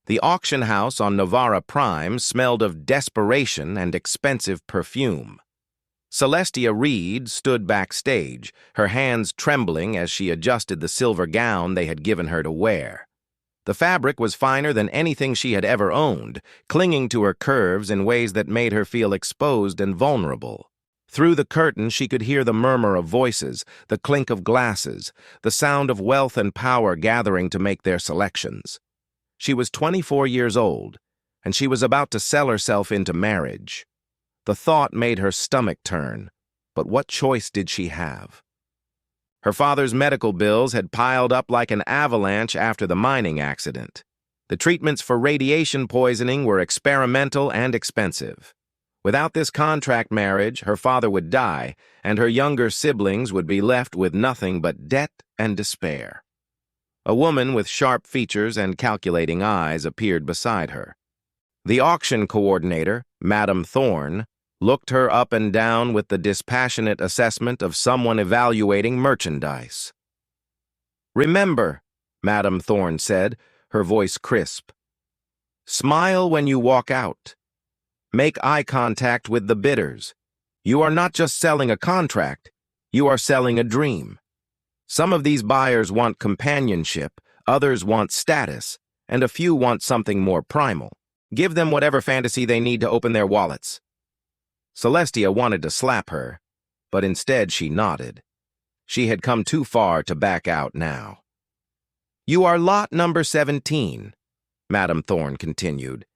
The auction house on Novara Prime smelled of desperation and expensive perfume. Celestia Reed stood backstage, her hands trembling as she adjusted the silver gown they had given her to wear. The fabric was finer than anything she had ever owned, clinging to her curves in ways that made her feel exposed and vulnerable. Through the curtain, she could hear the murmur of voices, the clink of glasses, the sound of wealth and power gathering to make their selections. She was 24 years old, and she was about to sell herself into marriage. The thought made her stomach turn, but what choice did she have? Her father's medical bills had piled up like an avalanche after the mining accident. The treatments for radiation poisoning were experimental and expensive. Without this contract marriage, her father would die, and her younger siblings would be left with nothing but debt and despair. A woman with sharp features and calculating eyes appeared beside her. The auction coordinator, Madame Thorne, looked her up and down with the dispassionate assessment of someone evaluating merchandise. "Remember," Madame Thorne said, her voice crisp, "smile when you walk out. Make eye contact with the bidders. You are not just selling a contract, you are selling a dream. Some of these buyers want companionship, others want status, and a few want something more primal. Give them whatever fantasy they need to open their wallets." Celestia wanted to slap her, but instead she nodded. She had come too far to back out now. "You are lot number 17, Madame Thorne continued.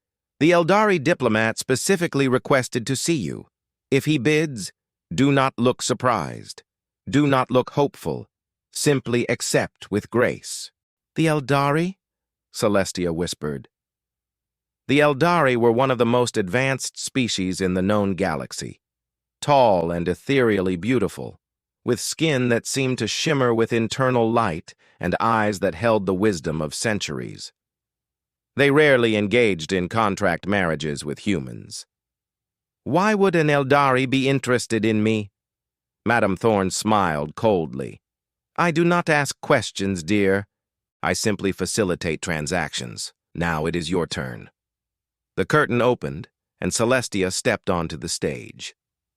"The Eldari diplomat specifically requested to see you. If he bids, do not look surprised. Do not look hopeful. Simply accept with grace." "The Eldari?" Celestia whispered. The Eldari were one of the most advanced species in the known galaxy. Tall and ethereally beautiful, with skin that seemed to shimmer with internal light and eyes that held the wisdom of centuries. They rarely engaged in contract marriages with humans. "Why would an Eldari be interested in me?" Madame Thorne smiled coldly. "I do not ask questions, dear. I simply facilitate transactions. Now it is your turn." The curtain opened, and Celestia stepped onto the stage.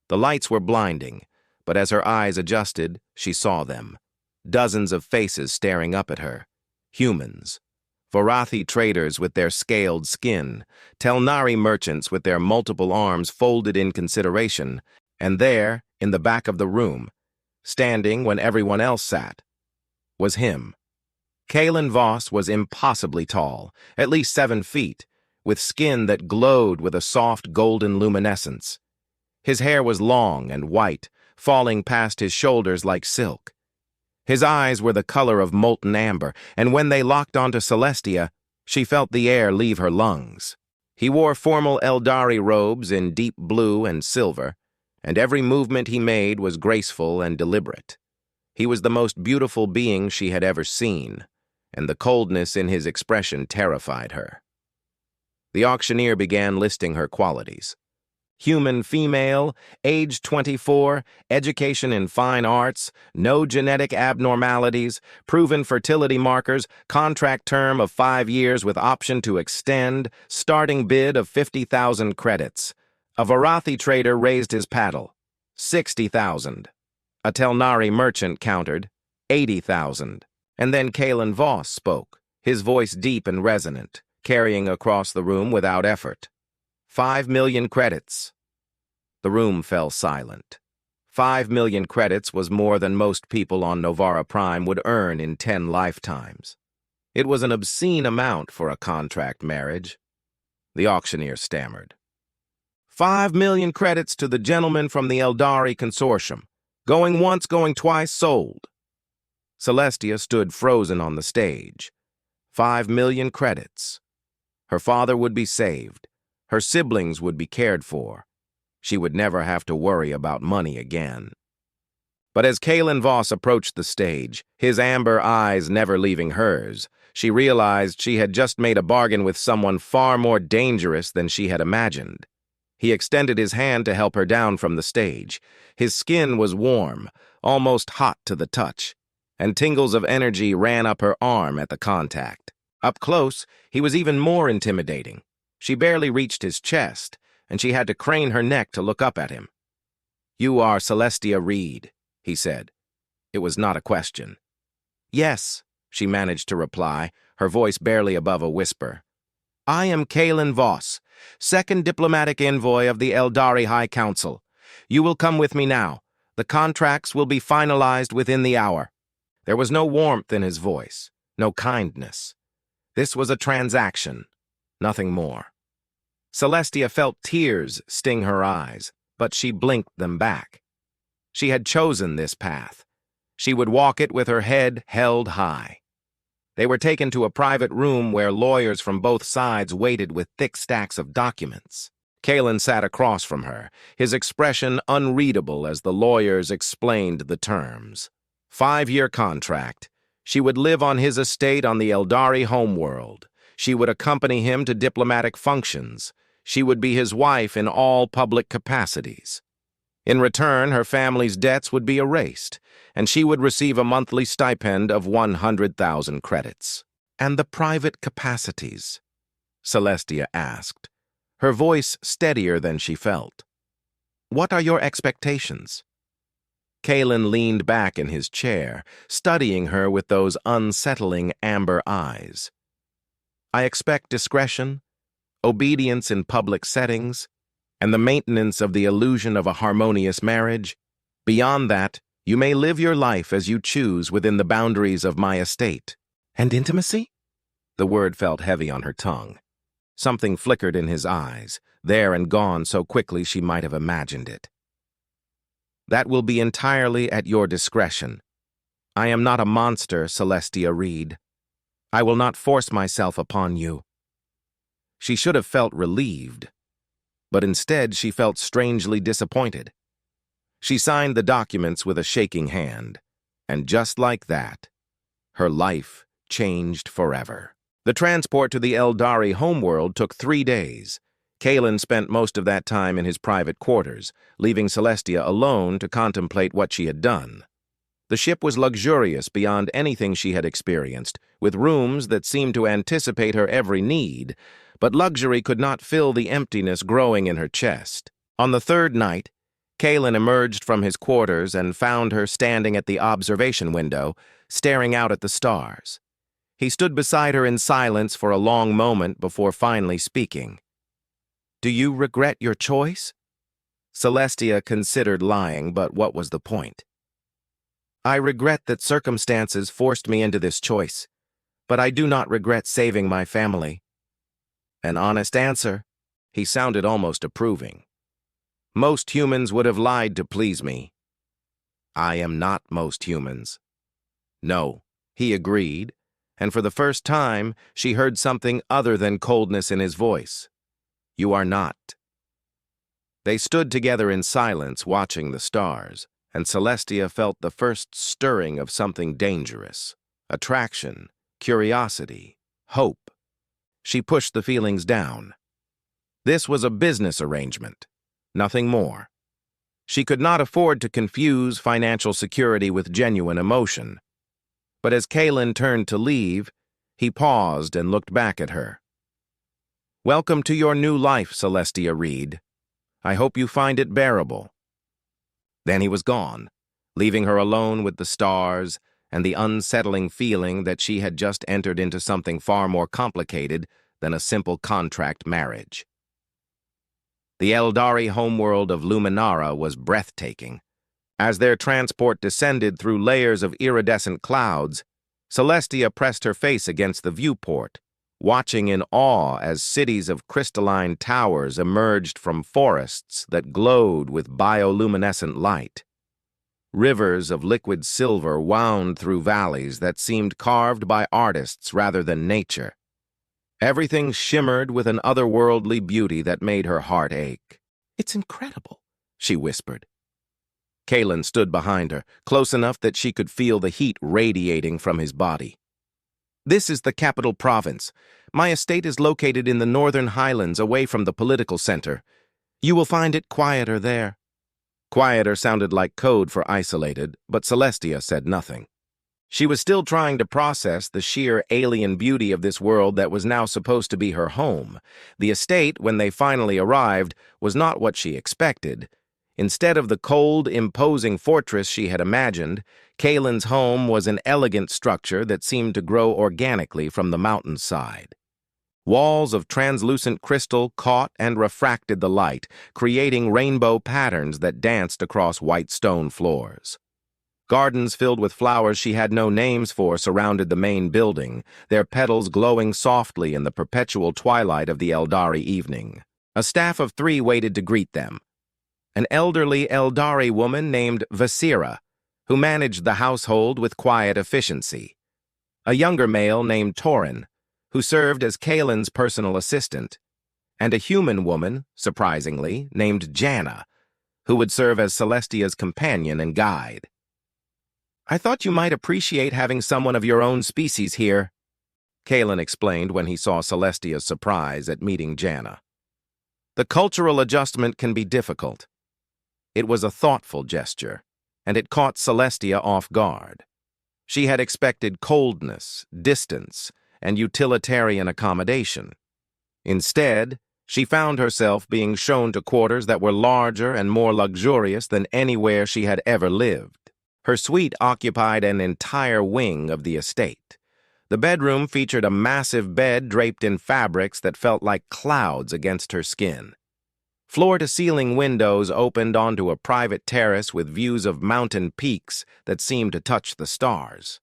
The lights were blinding, but as her eyes adjusted, she saw them. Dozens of faces staring up at her. Humans. Vorathi traders with their scaled skin, Telnari merchants with their multiple arms folded in consideration, and there, in the back of the room, standing when everyone else sat, was him. Kaelen Voss was impossibly tall, at least 7 feet, with skin that glowed with a soft golden luminescence. His hair was long and white, falling past his shoulders like silk. His eyes were the color of molten amber, and when they locked onto Celestia, she felt the air leave her lungs. He wore formal Eldari robes in deep blue and silver, and every movement he made was graceful and deliberate. He was the most beautiful being she had ever seen, and the coldness in his expression terrified her. The auctioneer began listing her qualities. Human female, age 24, education in fine arts, no genetic abnormalities, proven fertility markers, contract term of 5 years with option to extend, starting bid of 50,000 credits. A Vorathi trader raised his paddle. 60,000. A Telnari merchant countered. 80,000. And then Kaelen Voss spoke, his voice deep and resonant, carrying across the room without effort. 5 million credits. The room fell silent. 5 million credits was more than most people on Novara Prime would earn in 10 lifetimes. It was an obscene amount for a contract marriage. The auctioneer stammered. 5 million credits to the gentleman from the Eldari consortium. Going once, going twice, sold. Celestia stood frozen on the stage. 5 million credits. Her father would be saved. Her siblings would be cared for. She would never have to worry about money again. But as Kaelen Voss approached the stage, his amber eyes never leaving hers, she realized she had just made a bargain with someone far more dangerous than she had imagined. He extended his hand to help her down from the stage. His skin was warm, almost hot to the touch, and tingles of energy ran up her arm at the contact. Up close, he was even more intimidating. She barely reached his chest, and she had to crane her neck to look up at him. "You are Celestia Reed," he said. It was not a question. "Yes," she managed to reply, her voice barely above a whisper. "I am Kaelen Voss, second diplomatic envoy of the Eldari High Council. You will come with me now. The contracts will be finalized within the hour." There was no warmth in his voice, no kindness. This was a transaction, nothing more. Celestia felt tears sting her eyes, but she blinked them back. She had chosen this path. She would walk it with her head held high. They were taken to a private room where lawyers from both sides waited with thick stacks of documents. Kaelen sat across from her, his expression unreadable as the lawyers explained the terms. 5-year contract. She would live on his estate on the Eldari homeworld. She would accompany him to diplomatic functions. She would be his wife in all public capacities. In return, her family's debts would be erased, and she would receive a monthly stipend of 100,000 credits. "And the private capacities?" Celestia asked, her voice steadier than she felt. "What are your expectations?" Kaelen leaned back in his chair, studying her with those unsettling amber eyes. "I expect discretion, obedience in public settings, and the maintenance of the illusion of a harmonious marriage. Beyond that, you may live your life as you choose within the boundaries of my estate." "And intimacy?" The word felt heavy on her tongue. Something flickered in his eyes, there and gone so quickly she might have imagined it. "That will be entirely at your discretion. I am not a monster, Celestia Reed. I will not force myself upon you." She should have felt relieved, but instead she felt strangely disappointed. She signed the documents with a shaking hand, and just like that, her life changed forever. The transport to the Eldari homeworld took 3 days. Kaelen spent most of that time in his private quarters, leaving Celestia alone to contemplate what she had done. The ship was luxurious beyond anything she had experienced, with rooms that seemed to anticipate her every need, but luxury could not fill the emptiness growing in her chest. On the 3rd night, Kaelen emerged from his quarters and found her standing at the observation window, staring out at the stars. He stood beside her in silence for a long moment before finally speaking. "Do you regret your choice?" Celestia considered lying, but what was the point? "I regret that circumstances forced me into this choice, but I do not regret saving my family." An honest answer. He sounded almost approving. "Most humans would have lied to please me." "I am not most humans." "No," he agreed, and for the first time she heard something other than coldness in his voice. "You are not." They stood together in silence, watching the stars, and Celestia felt the first stirring of something dangerous. Attraction, curiosity, hope. She pushed the feelings down. This was a business arrangement, nothing more. She could not afford to confuse financial security with genuine emotion. But as Kaelen turned to leave, he paused and looked back at her. "Welcome to your new life, Celestia Reed. I hope you find it bearable." Then he was gone, leaving her alone with the stars and the unsettling feeling that she had just entered into something far more complicated than a simple contract marriage. The Eldari homeworld of Luminara was breathtaking. As their transport descended through layers of iridescent clouds, Celestia pressed her face against the viewport, watching in awe as cities of crystalline towers emerged from forests that glowed with bioluminescent light. Rivers of liquid silver wound through valleys that seemed carved by artists rather than nature. Everything shimmered with an otherworldly beauty that made her heart ache. "It's incredible," she whispered. Kaelen stood behind her, close enough that she could feel the heat radiating from his body. "This is the capital province. My estate is located in the northern highlands, away from the political center. You will find it quieter there." Quieter sounded like code for isolated, but Celestia said nothing. She was still trying to process the sheer alien beauty of this world that was now supposed to be her home. The estate, when they finally arrived, was not what she expected. Instead of the cold, imposing fortress she had imagined, Kaelen's home was an elegant structure that seemed to grow organically from the mountainside. Walls of translucent crystal caught and refracted the light, creating rainbow patterns that danced across white stone floors. Gardens filled with flowers she had no names for surrounded the main building, their petals glowing softly in the perpetual twilight of the Eldari evening. A staff of 3 waited to greet them. An elderly Eldari woman named Vasira, who managed the household with quiet efficiency. A younger male named Torin, who served as Kaelen's personal assistant. And a human woman, surprisingly, named Janna, who would serve as Celestia's companion and guide. "I thought you might appreciate having someone of your own species here," Kaelen explained when he saw Celestia's surprise at meeting Janna. "The cultural adjustment can be difficult." It was a thoughtful gesture, and it caught Celestia off guard. She had expected coldness, distance, and utilitarian accommodation. Instead, she found herself being shown to quarters that were larger and more luxurious than anywhere she had ever lived. Her suite occupied an entire wing of the estate. The bedroom featured a massive bed draped in fabrics that felt like clouds against her skin. Floor-to-ceiling windows opened onto a private terrace with views of mountain peaks that seemed to touch the stars.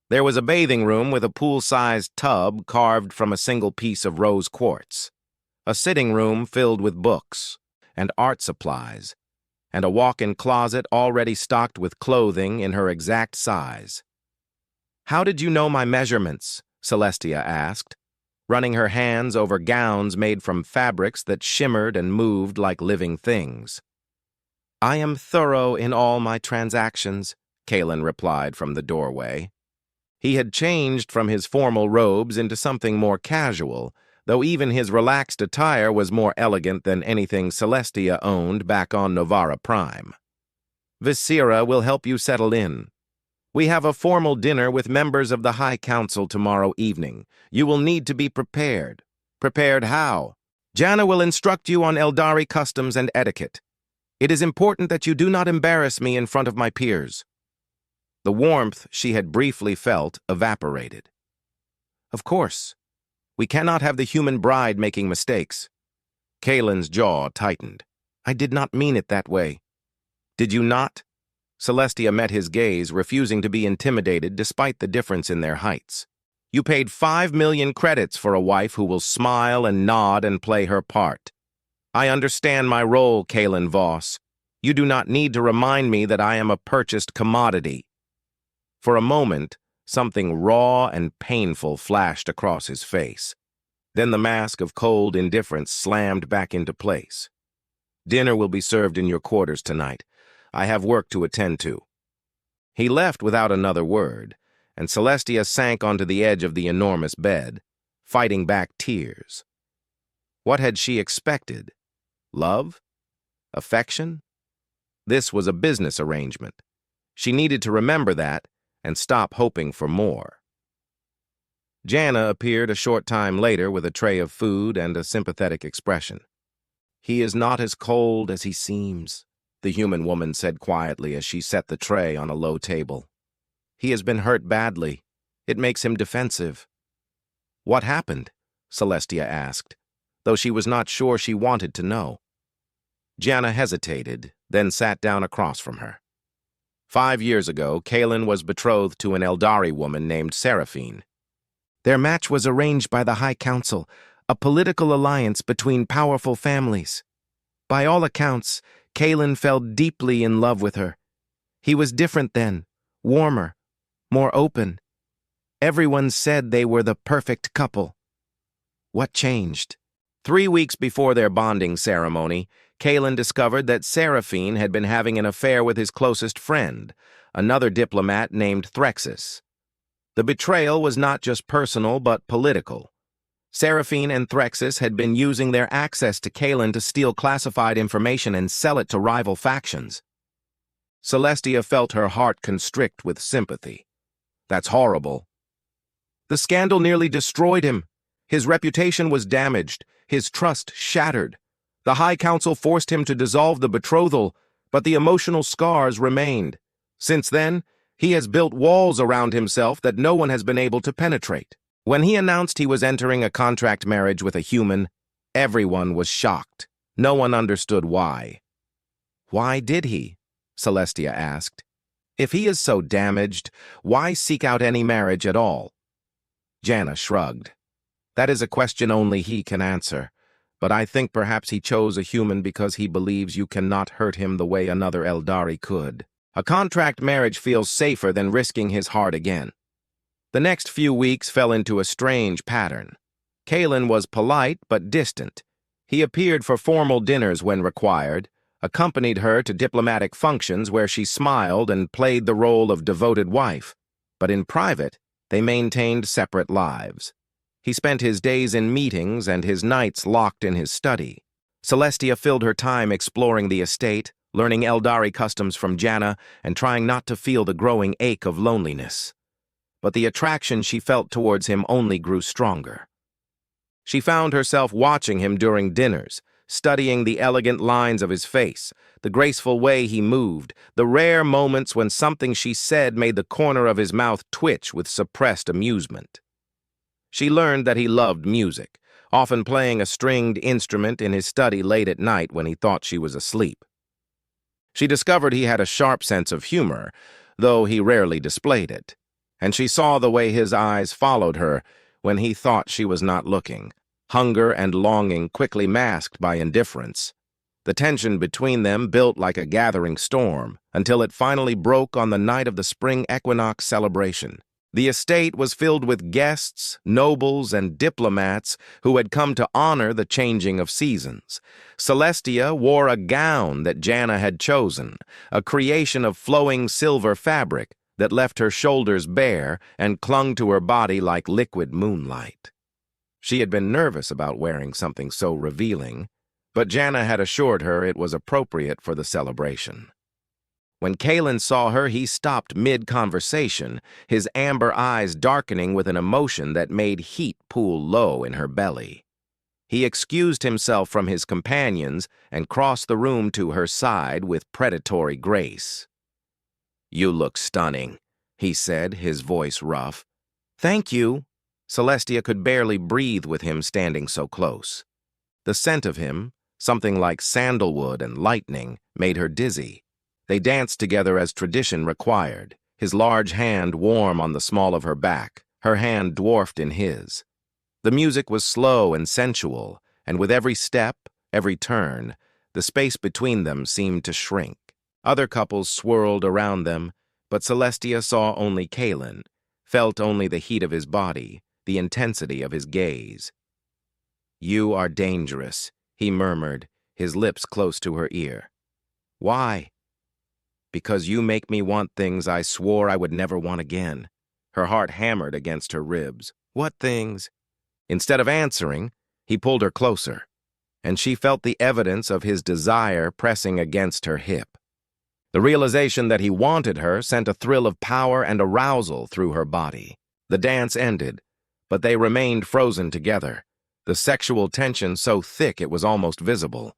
There was a bathing room with a pool-sized tub carved from a single piece of rose quartz, a sitting room filled with books and art supplies, and a walk-in closet already stocked with clothing in her exact size. "How did you know my measurements?" Celestia asked, running her hands over gowns made from fabrics that shimmered and moved like living things. "I am thorough in all my transactions," Kaelen replied from the doorway. He had changed from his formal robes into something more casual, though even his relaxed attire was more elegant than anything Celestia owned back on Novara Prime. "Vasira will help you settle in. We have a formal dinner with members of the High Council tomorrow evening. You will need to be prepared." "Prepared how?" "Janna will instruct you on Eldari customs and etiquette. It is important that you do not embarrass me in front of my peers." The warmth she had briefly felt evaporated. "Of course. We cannot have the human bride making mistakes." Kaelen's jaw tightened. "I did not mean it that way." "Did you not?" Celestia met his gaze, refusing to be intimidated despite the difference in their heights. "You paid 5 million credits for a wife who will smile and nod and play her part. I understand my role, Kaelen Voss. You do not need to remind me that I am a purchased commodity." For a moment, something raw and painful flashed across his face. Then the mask of cold indifference slammed back into place. "Dinner will be served in your quarters tonight. I have work to attend to." He left without another word, and Celestia sank onto the edge of the enormous bed, fighting back tears. What had she expected? Love? Affection? This was a business arrangement. She needed to remember that and stop hoping for more. Janna appeared a short time later with a tray of food and a sympathetic expression. "He is not as cold as he seems," the human woman said quietly as she set the tray on a low table. "He has been hurt badly. It makes him defensive." "What happened?" Celestia asked, though she was not sure she wanted to know. Janna hesitated, then sat down across from her. 5 years ago, Kaelen was betrothed to an Eldari woman named Seraphine. Their match was arranged by the High Council, a political alliance between powerful families. By all accounts, Kaelen fell deeply in love with her. He was different then, warmer, more open. Everyone said they were the perfect couple. What changed? 3 weeks before their bonding ceremony, Kaelen discovered that Seraphine had been having an affair with his closest friend, another diplomat named Threxis. The betrayal was not just personal but political. Seraphine and Threxis had been using their access to Kaelen to steal classified information and sell it to rival factions. Celestia felt her heart constrict with sympathy. That's horrible. The scandal nearly destroyed him. His reputation was damaged, his trust shattered. The High Council forced him to dissolve the betrothal, but the emotional scars remained. Since then, he has built walls around himself that no one has been able to penetrate. When he announced he was entering a contract marriage with a human, everyone was shocked. No one understood why. Why did he? Celestia asked. If he is so damaged, why seek out any marriage at all? Janna shrugged. That is a question only he can answer, but I think perhaps he chose a human because he believes you cannot hurt him the way another Eldari could. A contract marriage feels safer than risking his heart again. The next few weeks fell into a strange pattern. Kaelen was polite but distant. He appeared for formal dinners when required, accompanied her to diplomatic functions where she smiled and played the role of devoted wife, but in private, they maintained separate lives. He spent his days in meetings and his nights locked in his study. Celestia filled her time exploring the estate, learning Eldari customs from Janna, and trying not to feel the growing ache of loneliness. But the attraction she felt towards him only grew stronger. She found herself watching him during dinners, studying the elegant lines of his face, the graceful way he moved, the rare moments when something she said made the corner of his mouth twitch with suppressed amusement. She learned that he loved music, often playing a stringed instrument in his study late at night when he thought she was asleep. She discovered he had a sharp sense of humor, though he rarely displayed it, and she saw the way his eyes followed her when he thought she was not looking, hunger and longing quickly masked by indifference. The tension between them built like a gathering storm until it finally broke on the night of the spring equinox celebration. The estate was filled with guests, nobles, and diplomats who had come to honor the changing of seasons. Celestia wore a gown that Janna had chosen, a creation of flowing silver fabric that left her shoulders bare and clung to her body like liquid moonlight. She had been nervous about wearing something so revealing, but Janna had assured her it was appropriate for the celebration. When Kaelen saw her, he stopped mid-conversation, his amber eyes darkening with an emotion that made heat pool low in her belly. He excused himself from his companions and crossed the room to her side with predatory grace. "You look stunning," he said, his voice rough. "Thank you." Celestia could barely breathe with him standing so close. The scent of him, something like sandalwood and lightning, made her dizzy. They danced together as tradition required, his large hand warm on the small of her back, her hand dwarfed in his. The music was slow and sensual, and with every step, every turn, the space between them seemed to shrink. Other couples swirled around them, but Celestia saw only Kaelen, felt only the heat of his body, the intensity of his gaze. "You are dangerous," he murmured, his lips close to her ear. "Why?" "Because you make me want things I swore I would never want again." Her heart hammered against her ribs. "What things?" Instead of answering, he pulled her closer, and she felt the evidence of his desire pressing against her hip. The realization that he wanted her sent a thrill of power and arousal through her body. The dance ended, but they remained frozen together, the sexual tension so thick it was almost visible.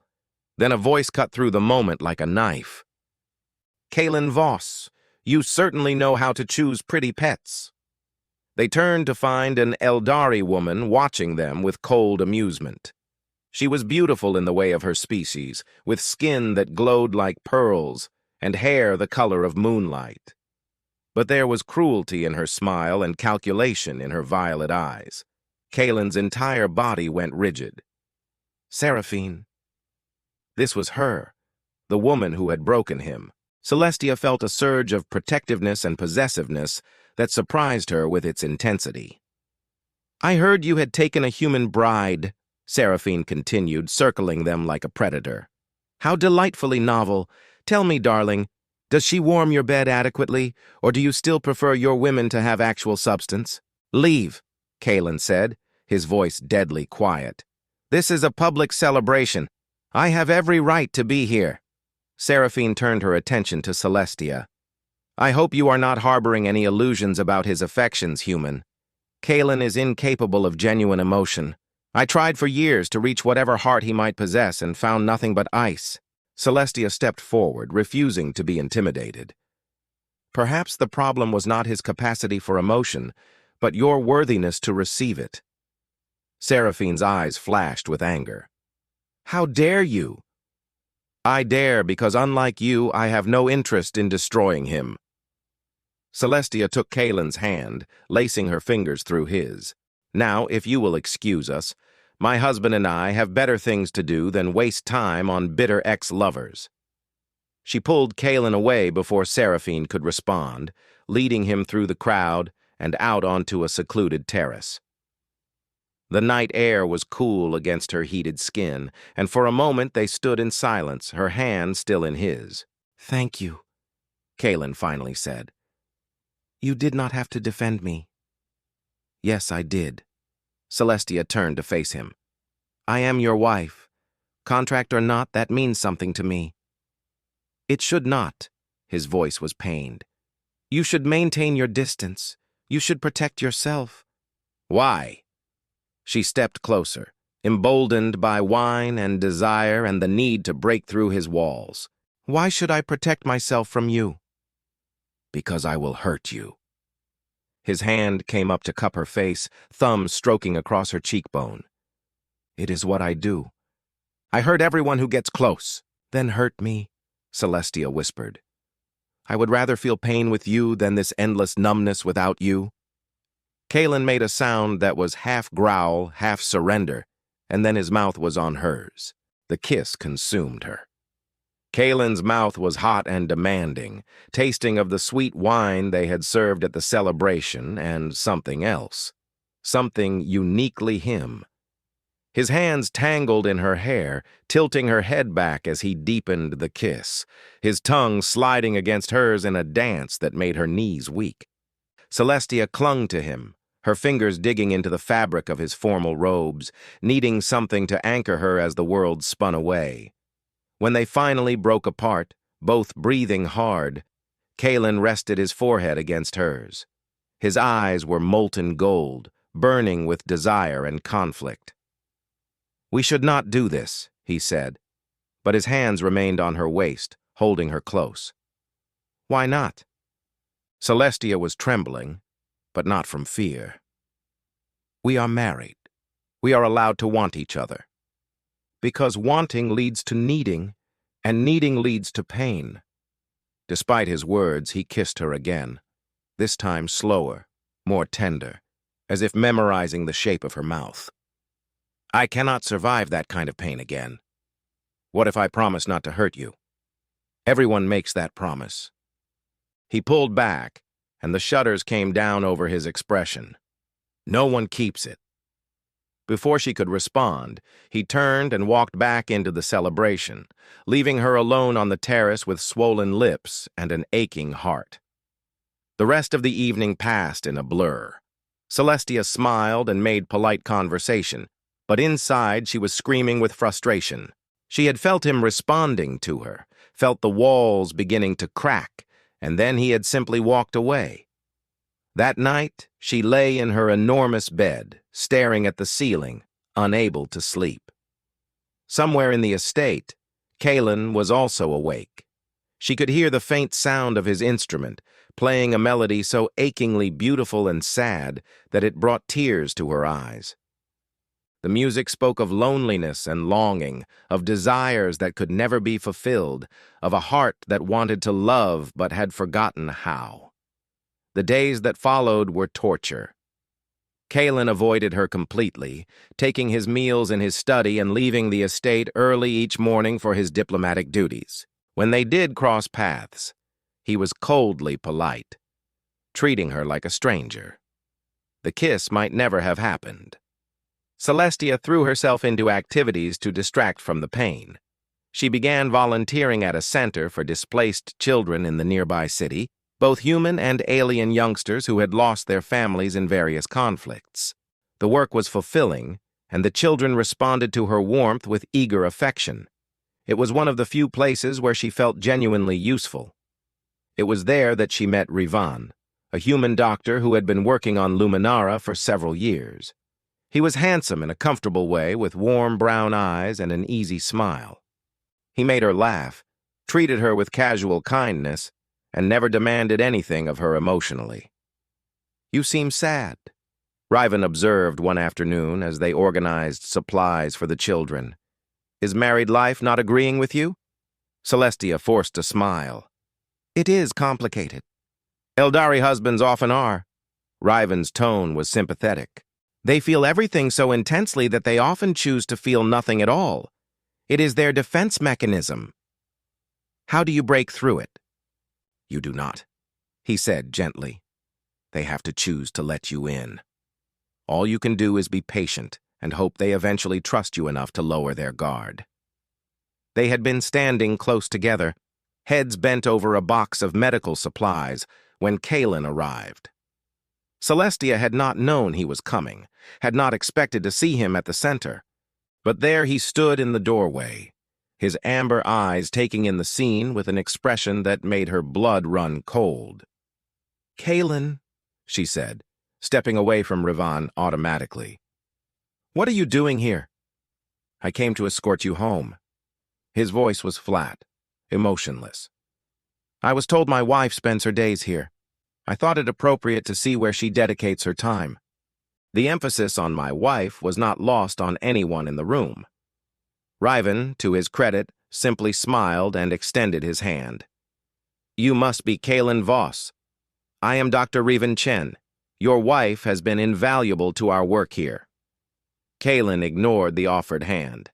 Then a voice cut through the moment like a knife. "Kaelen Voss, you certainly know how to choose pretty pets." They turned to find an Eldari woman watching them with cold amusement. She was beautiful in the way of her species, with skin that glowed like pearls and hair the color of moonlight. But there was cruelty in her smile and calculation in her violet eyes. Kaelen's entire body went rigid. Seraphine. This was her, the woman who had broken him. Celestia felt a surge of protectiveness and possessiveness that surprised her with its intensity. "I heard you had taken a human bride," Seraphine continued, circling them like a predator. "How delightfully novel. Tell me, darling, does she warm your bed adequately, or do you still prefer your women to have actual substance?" "Leave," Kaelen said, his voice deadly quiet. "This is a public celebration. I have every right to be here." Seraphine turned her attention to Celestia. I hope you are not harboring any illusions about his affections, human. Kaelen is incapable of genuine emotion. I tried for years to reach whatever heart he might possess and found nothing but ice. Celestia stepped forward, refusing to be intimidated. Perhaps the problem was not his capacity for emotion, but your worthiness to receive it. Seraphine's eyes flashed with anger. How dare you? I dare because, unlike you, I have no interest in destroying him. Celestia took Kaelen's hand, lacing her fingers through his. Now, if you will excuse us, my husband and I have better things to do than waste time on bitter ex-lovers. She pulled Kaelen away before Seraphine could respond, leading him through the crowd and out onto a secluded terrace. The night air was cool against her heated skin, and for a moment they stood in silence, her hand still in his. "Thank you," Kaelen finally said. "You did not have to defend me." "Yes, I did." Celestia turned to face him. "I am your wife. Contract or not, that means something to me." "It should not." His voice was pained. "You should maintain your distance. You should protect yourself." "Why?" She stepped closer, emboldened by wine and desire and the need to break through his walls. "Why should I protect myself from you?" "Because I will hurt you." His hand came up to cup her face, thumb stroking across her cheekbone. "It is what I do. I hurt everyone who gets close." "Then hurt me," Celestia whispered. "I would rather feel pain with you than this endless numbness without you." Kaelen made a sound that was half growl, half surrender, and then his mouth was on hers. The kiss consumed her. Kaelen's mouth was hot and demanding, tasting of the sweet wine they had served at the celebration and something else. Something uniquely him. His hands tangled in her hair, tilting her head back as he deepened the kiss, his tongue sliding against hers in a dance that made her knees weak. Celestia clung to him, her fingers digging into the fabric of his formal robes, needing something to anchor her as the world spun away. When they finally broke apart, both breathing hard, Kaelen rested his forehead against hers. His eyes were molten gold, burning with desire and conflict. "We should not do this," he said, but his hands remained on her waist, holding her close. "Why not?" Celestia was trembling, but not from fear. "We are married. We are allowed to want each other. Because wanting leads to needing, and needing leads to pain." Despite his words, he kissed her again, this time slower, more tender, as if memorizing the shape of her mouth. "I cannot survive that kind of pain again. What if I promise not to hurt you? Everyone makes that promise." He pulled back, and the shutters came down over his expression. "No one keeps it." Before she could respond, he turned and walked back into the celebration, leaving her alone on the terrace with swollen lips and an aching heart. The rest of the evening passed in a blur. Celestia smiled and made polite conversation, but inside she was screaming with frustration. She had felt him responding to her, felt the walls beginning to crack, and then he had simply walked away. That night, she lay in her enormous bed, staring at the ceiling, unable to sleep. Somewhere in the estate, Kaelen was also awake. She could hear the faint sound of his instrument, playing a melody so achingly beautiful and sad that it brought tears to her eyes. The music spoke of loneliness and longing, of desires that could never be fulfilled, of a heart that wanted to love but had forgotten how. The days that followed were torture. Kaelen avoided her completely, taking his meals in his study and leaving the estate early each morning for his diplomatic duties. When they did cross paths, he was coldly polite, treating her like a stranger. The kiss might never have happened. Celestia threw herself into activities to distract from the pain. She began volunteering at a center for displaced children in the nearby city, both human and alien youngsters who had lost their families in various conflicts. The work was fulfilling, and the children responded to her warmth with eager affection. It was one of the few places where she felt genuinely useful. It was there that she met Rivan, a human doctor who had been working on Luminara for several years. He was handsome in a comfortable way, with warm brown eyes and an easy smile. He made her laugh, treated her with casual kindness, and never demanded anything of her emotionally. "You seem sad," Rivan observed one afternoon as they organized supplies for the children. "Is married life not agreeing with you?" Celestia forced a smile. "It is complicated." "Eldari husbands often are." Rivan's tone was sympathetic. "They feel everything so intensely that they often choose to feel nothing at all. It is their defense mechanism." "How do you break through it?" "You do not," he said gently. "They have to choose to let you in. All you can do is be patient and hope they eventually trust you enough to lower their guard." They had been standing close together, heads bent over a box of medical supplies, when Kaelen arrived. Celestia had not known he was coming, had not expected to see him at the center. But there he stood in the doorway, his amber eyes taking in the scene with an expression that made her blood run cold. "Kaelen," she said, stepping away from Rivan automatically. "What are you doing here?" "I came to escort you home." His voice was flat, emotionless. "I was told my wife spends her days here. I thought it appropriate to see where she dedicates her time." The emphasis on my wife was not lost on anyone in the room. Rivan, to his credit, simply smiled and extended his hand. "You must be Kaelen Voss. I am Dr. Rivan Chen. Your wife has been invaluable to our work here." Kaelen ignored the offered hand.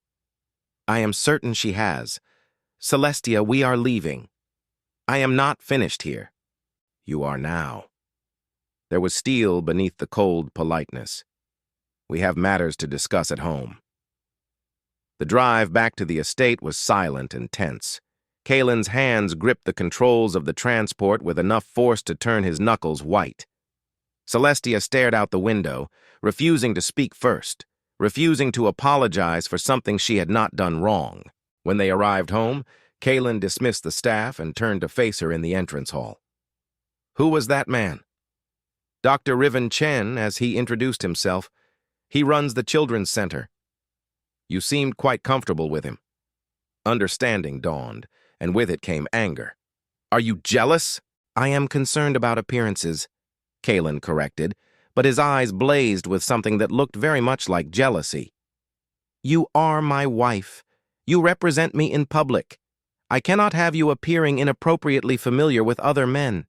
"I am certain she has. Celestia, we are leaving. I am not finished here." "You are now." There was steel beneath the cold politeness. "We have matters to discuss at home." The drive back to the estate was silent and tense. Kaelen's hands gripped the controls of the transport with enough force to turn his knuckles white. Celestia stared out the window, refusing to speak first, refusing to apologize for something she had not done wrong. When they arrived home, Kaelen dismissed the staff and turned to face her in the entrance hall. "Who was that man?" "Dr. Rivan Chen," as he introduced himself. "He runs the children's center." "You seemed quite comfortable with him." Understanding dawned, and with it came anger. "Are you jealous?" "I am concerned about appearances," Kaelen corrected, but his eyes blazed with something that looked very much like jealousy. "You are my wife. You represent me in public. I cannot have you appearing inappropriately familiar with other men."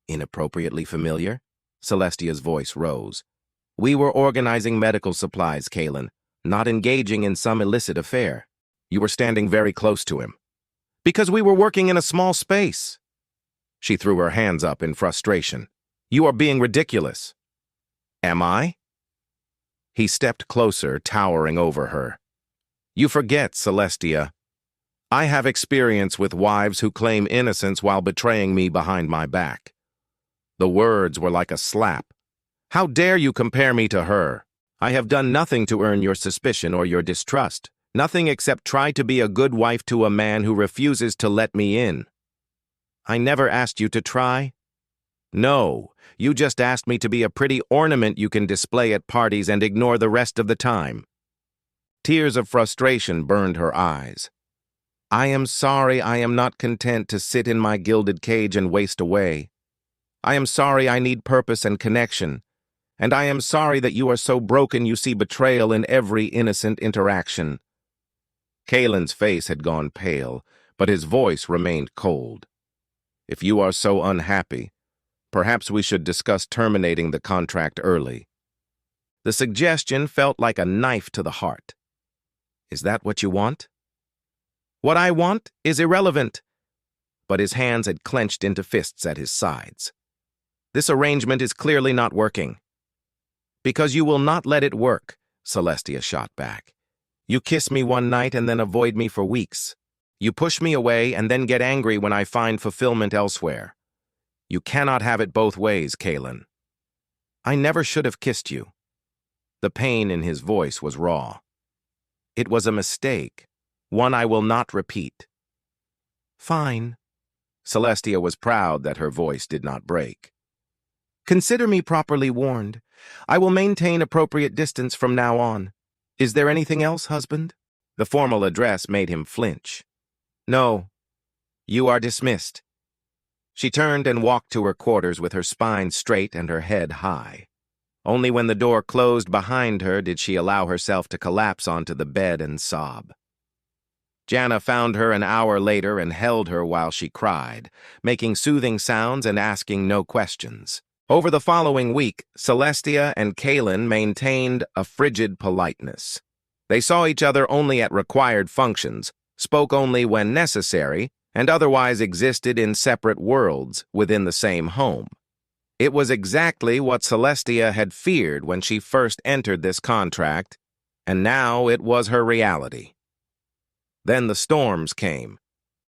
"Inappropriately familiar?" Celestia's voice rose. "We were organizing medical supplies, Kaelen, not engaging in some illicit affair. You were standing very close to him." "Because we were working in a small space." She threw her hands up in frustration. "You are being ridiculous." "Am I?" He stepped closer, towering over her. "You forget, Celestia. I have experience with wives who claim innocence while betraying me behind my back." The words were like a slap. "How dare you compare me to her? I have done nothing to earn your suspicion or your distrust. Nothing except try to be a good wife to a man who refuses to let me in." "I never asked you to try." "No, you just asked me to be a pretty ornament you can display at parties and ignore the rest of the time." Tears of frustration burned her eyes. "I am sorry I am not content to sit in my gilded cage and waste away. I am sorry I need purpose and connection, and I am sorry that you are so broken you see betrayal in every innocent interaction." Kaelen's face had gone pale, but his voice remained cold. "If you are so unhappy, perhaps we should discuss terminating the contract early." The suggestion felt like a knife to the heart. "Is that what you want?" "What I want is irrelevant." But his hands had clenched into fists at his sides. "This arrangement is clearly not working." "Because you will not let it work," Celestia shot back. "You kiss me one night and then avoid me for weeks. You push me away and then get angry when I find fulfillment elsewhere. You cannot have it both ways, Kaelen." "I never should have kissed you." The pain in his voice was raw. "It was a mistake, one I will not repeat." "Fine." Celestia was proud that her voice did not break. "Consider me properly warned. I will maintain appropriate distance from now on. Is there anything else, husband?" The formal address made him flinch. "No. You are dismissed." She turned and walked to her quarters with her spine straight and her head high. Only when the door closed behind her did she allow herself to collapse onto the bed and sob. Jana found her an hour later and held her while she cried, making soothing sounds and asking no questions. Over the following week, Celestia and Kaelen maintained a frigid politeness. They saw each other only at required functions, spoke only when necessary, and otherwise existed in separate worlds within the same home. It was exactly what Celestia had feared when she first entered this contract, and now it was her reality. Then the storms came.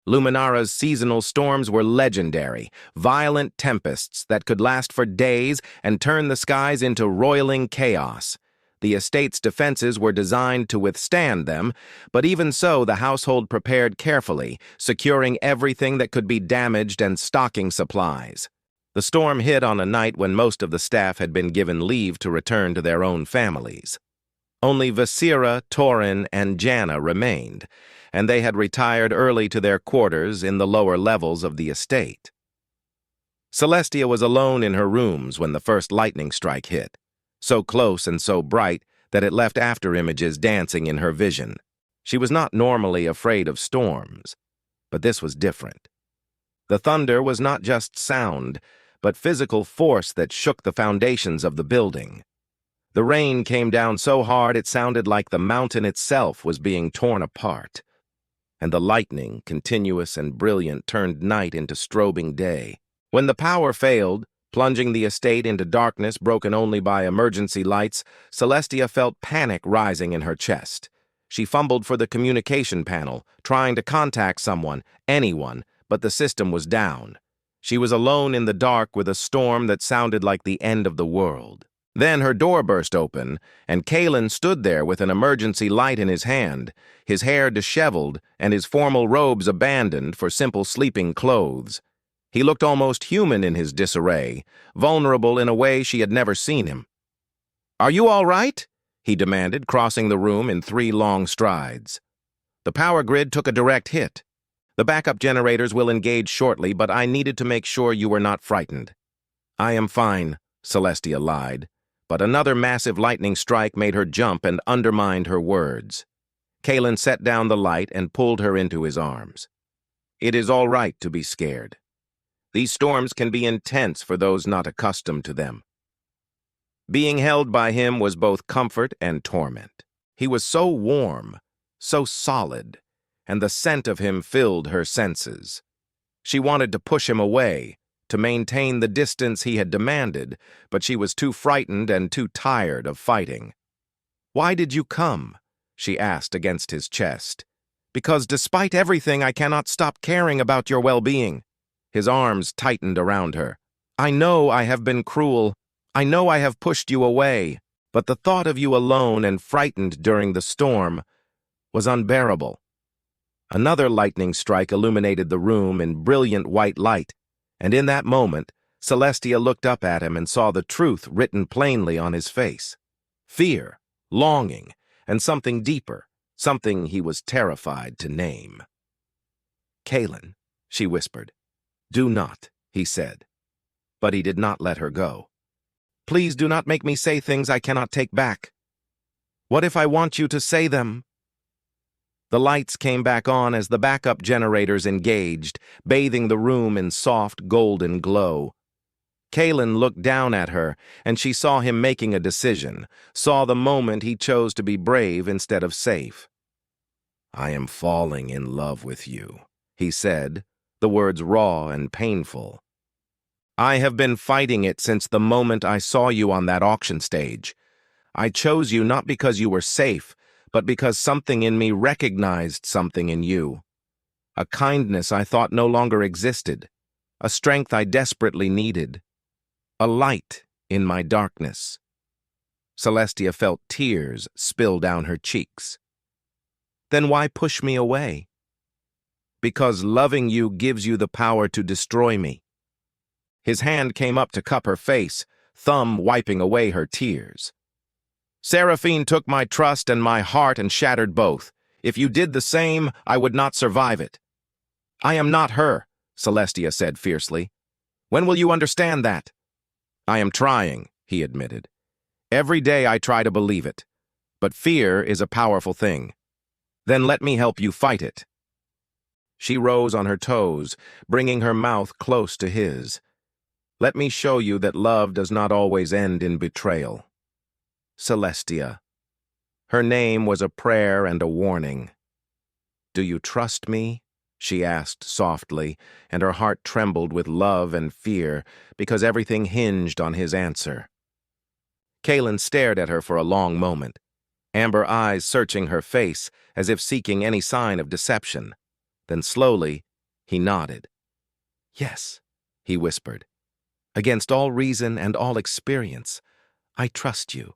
Luminara's seasonal storms were legendary, violent tempests that could last for days and turn the skies into roiling chaos. The estate's defenses were designed to withstand them, but even so the household prepared carefully, securing everything that could be damaged and stocking supplies. The storm hit on a night when most of the staff had been given leave to return to their own families. Only Vasira, Torin, and Jana remained, and they had retired early to their quarters in the lower levels of the estate. Celestia was alone in her rooms when the first lightning strike hit, so close and so bright that it left after-images dancing in her vision. She was not normally afraid of storms, but this was different. The thunder was not just sound, but physical force that shook the foundations of the building. The rain came down so hard it sounded like the mountain itself was being torn apart. And the lightning, continuous and brilliant, turned night into strobing day. When the power failed, plunging the estate into darkness broken only by emergency lights, Celestia felt panic rising in her chest. She fumbled for the communication panel, trying to contact someone, anyone, but the system was down. She was alone in the dark with a storm that sounded like the end of the world. Then her door burst open, and Kaelen stood there with an emergency light in his hand, his hair disheveled and his formal robes abandoned for simple sleeping clothes. He looked almost human in his disarray, vulnerable in a way she had never seen him. "Are you all right?" he demanded, crossing the room in 3 long strides. "The power grid took a direct hit. The backup generators will engage shortly, but I needed to make sure you were not frightened." "I am fine," Celestia lied. But another massive lightning strike made her jump and undermined her words. Kaelen set down the light and pulled her into his arms. "It is all right to be scared. These storms can be intense for those not accustomed to them." Being held by him was both comfort and torment. He was so warm, so solid, and the scent of him filled her senses. She wanted to push him away, to maintain the distance he had demanded, but she was too frightened and too tired of fighting. "Why did you come?" she asked against his chest. "Because despite everything, I cannot stop caring about your well-being." His arms tightened around her. "I know I have been cruel. I know I have pushed you away, but the thought of you alone and frightened during the storm was unbearable." Another lightning strike illuminated the room in brilliant white light, and in that moment, Celestia looked up at him and saw the truth written plainly on his face. Fear, longing, and something deeper, something he was terrified to name. "Kaelen," she whispered. "Do not," he said. But he did not let her go. "Please do not make me say things I cannot take back." "What if I want you to say them?" The lights came back on as the backup generators engaged, bathing the room in soft, golden glow. Kaelen looked down at her, and she saw him making a decision, saw the moment he chose to be brave instead of safe. "I am falling in love with you," he said, the words raw and painful. "I have been fighting it since the moment I saw you on that auction stage. I chose you not because you were safe, but because something in me recognized something in you. A kindness I thought no longer existed, a strength I desperately needed, a light in my darkness." Celestia felt tears spill down her cheeks. "Then why push me away?" Because loving you gives you the power to destroy me. His hand came up to cup her face, thumb wiping away her tears. Seraphine took my trust and my heart and shattered both. If you did the same, I would not survive it. I am not her, Celestia said fiercely. When will you understand that? I am trying, he admitted. Every day I try to believe it. But fear is a powerful thing. Then let me help you fight it. She rose on her toes, bringing her mouth close to his. Let me show you that love does not always end in betrayal. Celestia. Her name was a prayer and a warning. Do you trust me? She asked softly, and her heart trembled with love and fear because everything hinged on his answer. Kaelen stared at her for a long moment, amber eyes searching her face as if seeking any sign of deception. Then slowly, he nodded. Yes, he whispered. Against all reason and all experience, I trust you.